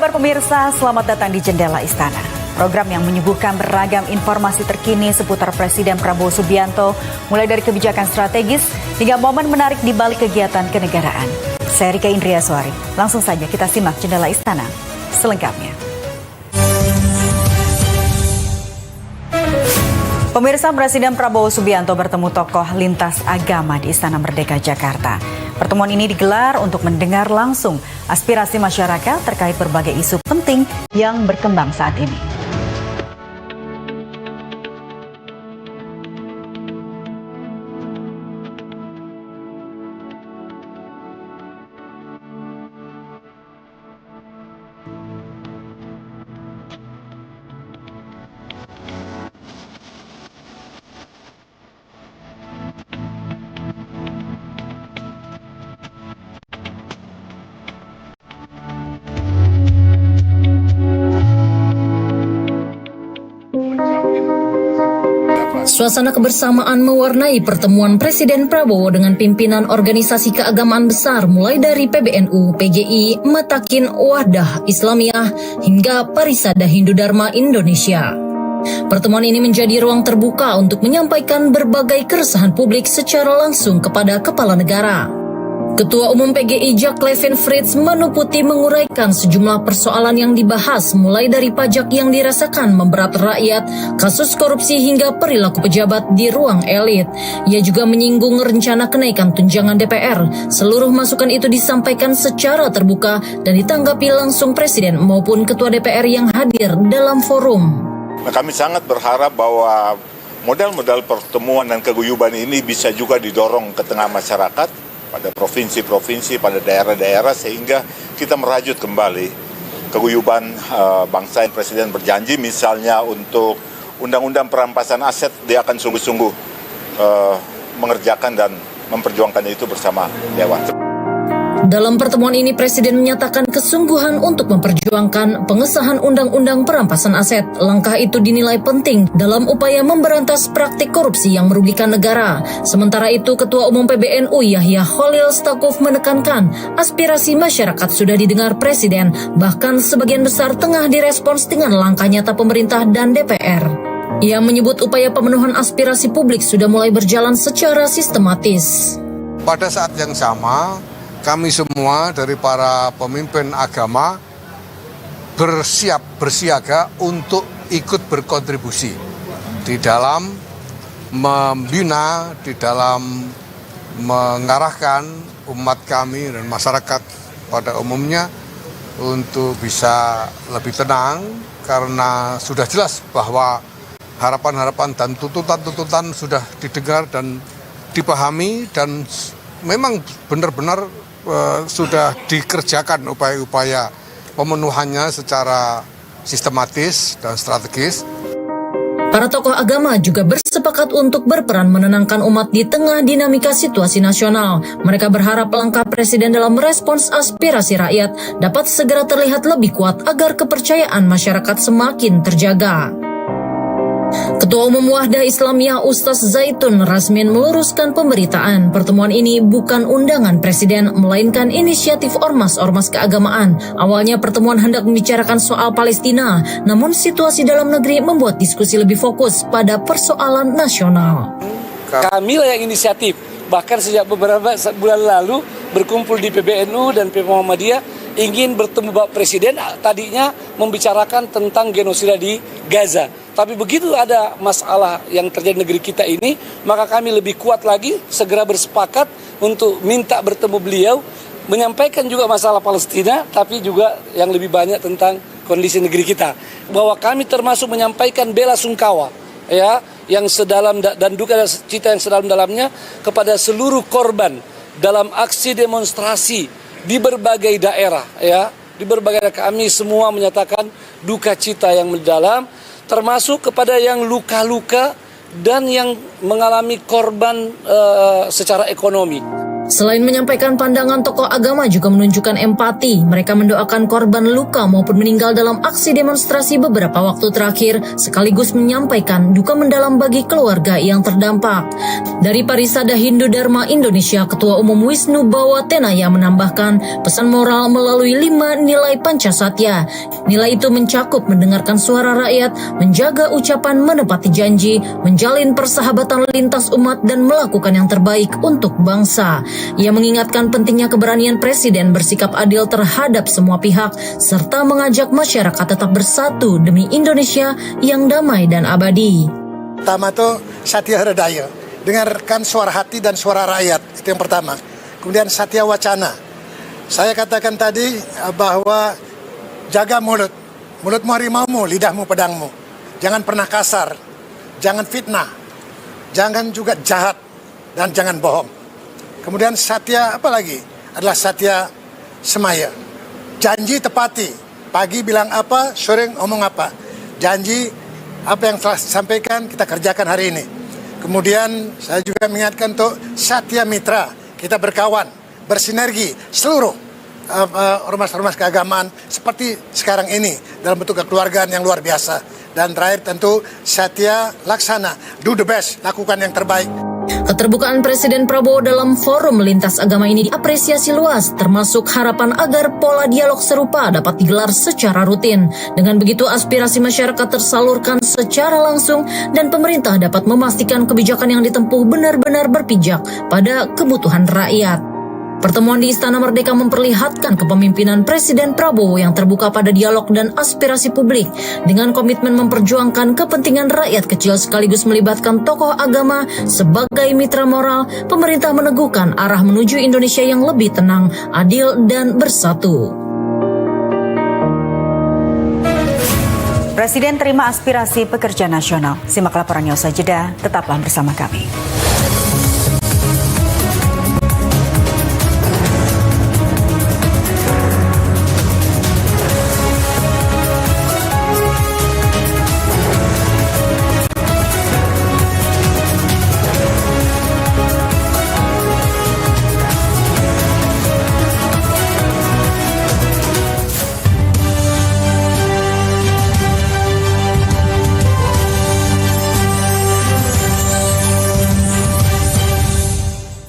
kabar pemirsa? Selamat datang di Jendela Istana. Program yang menyuguhkan beragam informasi terkini seputar Presiden Prabowo Subianto, mulai dari kebijakan strategis hingga momen menarik di balik kegiatan kenegaraan. Saya Rika Indriaswari. Langsung saja kita simak Jendela Istana selengkapnya. Pemirsa, Presiden Prabowo Subianto bertemu tokoh lintas agama di Istana Merdeka, Jakarta. Pertemuan ini digelar untuk mendengar langsung aspirasi masyarakat terkait berbagai isu penting yang berkembang saat ini. Suasana kebersamaan mewarnai pertemuan Presiden Prabowo dengan pimpinan organisasi keagamaan besar mulai dari PBNU, PGI, Matakin, Wahdah Islamiyah, hingga Parisada Hindu Dharma Indonesia. Pertemuan ini menjadi ruang terbuka untuk menyampaikan berbagai keresahan publik secara langsung kepada kepala negara. Ketua Umum PGI Jack Levin Fritz menuputi menguraikan sejumlah persoalan yang dibahas mulai dari pajak yang dirasakan memberat rakyat, kasus korupsi hingga perilaku pejabat di ruang elit. Ia juga menyinggung rencana kenaikan tunjangan DPR. Seluruh masukan itu disampaikan secara terbuka dan ditanggapi langsung Presiden maupun Ketua DPR yang hadir dalam forum. Kami sangat berharap bahwa modal-modal pertemuan dan keguyuban ini bisa juga didorong ke tengah masyarakat, pada provinsi-provinsi, pada daerah-daerah, sehingga kita merajut kembali keguyuban bangsa. Yang Presiden berjanji misalnya untuk undang-undang perampasan aset, dia akan sungguh-sungguh mengerjakan dan memperjuangkan itu bersama Dewan. Dalam pertemuan ini, Presiden menyatakan kesungguhan untuk memperjuangkan pengesahan Undang-Undang Perampasan Aset. Langkah itu dinilai penting dalam upaya memberantas praktik korupsi yang merugikan negara. Sementara itu, Ketua Umum PBNU Yahya Khalil Stakuf menekankan aspirasi masyarakat sudah didengar Presiden, bahkan sebagian besar tengah direspons dengan langkah nyata pemerintah dan DPR. Ia menyebut upaya pemenuhan aspirasi publik sudah mulai berjalan secara sistematis. Pada saat yang sama, kami semua dari para pemimpin agama bersiaga untuk ikut berkontribusi di dalam membina, di dalam mengarahkan umat kami dan masyarakat pada umumnya untuk bisa lebih tenang, karena sudah jelas bahwa harapan-harapan dan tuntutan-tuntutan sudah didengar dan dipahami, dan memang benar-benar sudah dikerjakan upaya-upaya pemenuhannya secara sistematis dan strategis. Para tokoh agama juga bersepakat untuk berperan menenangkan umat di tengah dinamika situasi nasional. Mereka berharap langkah Presiden dalam merespons aspirasi rakyat dapat segera terlihat lebih kuat agar kepercayaan masyarakat semakin terjaga. Ketua Umum Wahdah Islamiyah Ustaz Zaitun Rasmin meluruskan pemberitaan pertemuan ini bukan undangan Presiden, melainkan inisiatif ormas-ormas keagamaan. Awalnya pertemuan hendak membicarakan soal Palestina, namun situasi dalam negeri membuat diskusi lebih fokus pada persoalan nasional. Kamilah yang inisiatif, bahkan sejak beberapa bulan lalu berkumpul di PBNU dan PP Muhammadiyah ingin bertemu Bapak Presiden, tadinya membicarakan tentang genosida di Gaza. Tapi begitu ada masalah yang terjadi di negeri kita ini, maka kami lebih kuat lagi segera bersepakat untuk minta bertemu beliau, menyampaikan juga masalah Palestina, tapi juga yang lebih banyak tentang kondisi negeri kita. Bahwa kami termasuk menyampaikan bela sungkawa, ya, yang sedalam dan duka cita yang sedalam-dalamnya kepada seluruh korban dalam aksi demonstrasi di berbagai daerah, ya. Di berbagai daerah kami semua menyatakan duka cita yang mendalam, termasuk kepada yang luka-luka dan yang mengalami korban secara ekonomi. Selain menyampaikan pandangan, tokoh agama juga menunjukkan empati. Mereka mendoakan korban luka maupun meninggal dalam aksi demonstrasi beberapa waktu terakhir, sekaligus menyampaikan duka mendalam bagi keluarga yang terdampak. Dari Parisada Hindu Dharma Indonesia, Ketua Umum Wisnu Bawatenaya menambahkan pesan moral melalui 5 nilai Pancasatya. Nilai itu mencakup mendengarkan suara rakyat, menjaga ucapan, menepati janji, menjalin persahabatan lintas umat, dan melakukan yang terbaik untuk bangsa. Ia mengingatkan pentingnya keberanian Presiden bersikap adil terhadap semua pihak, serta mengajak masyarakat tetap bersatu demi Indonesia yang damai dan abadi. Pertama itu Satya Hridaya, dengarkan suara hati dan suara rakyat, itu yang pertama. Kemudian Satya Wacana, saya katakan tadi bahwa jaga mulut, mulutmu harimaumu, lidahmu pedangmu. Jangan pernah kasar, jangan fitnah, jangan juga jahat, dan jangan bohong. Kemudian Satya apa lagi? Adalah Satya Semaya. Janji tepati. Pagi bilang apa, sore ngomong apa. Janji apa yang telah disampaikan kita kerjakan hari ini. Kemudian saya juga mengingatkan untuk Satya Mitra. Kita berkawan, bersinergi seluruh ormas-ormas keagamaan seperti sekarang ini dalam bentuk kekeluargaan yang luar biasa. Dan terakhir tentu Satya Laksana. Do the best, lakukan yang terbaik. Keterbukaan Presiden Prabowo dalam forum lintas agama ini diapresiasi luas, termasuk harapan agar pola dialog serupa dapat digelar secara rutin. Dengan begitu, aspirasi masyarakat tersalurkan secara langsung dan pemerintah dapat memastikan kebijakan yang ditempuh benar-benar berpijak pada kebutuhan rakyat. Pertemuan di Istana Merdeka memperlihatkan kepemimpinan Presiden Prabowo yang terbuka pada dialog dan aspirasi publik. Dengan komitmen memperjuangkan kepentingan rakyat kecil sekaligus melibatkan tokoh agama sebagai mitra moral, pemerintah meneguhkan arah menuju Indonesia yang lebih tenang, adil, dan bersatu. Presiden terima aspirasi pekerja nasional. Simak laporannya usai jeda, tetaplah bersama kami.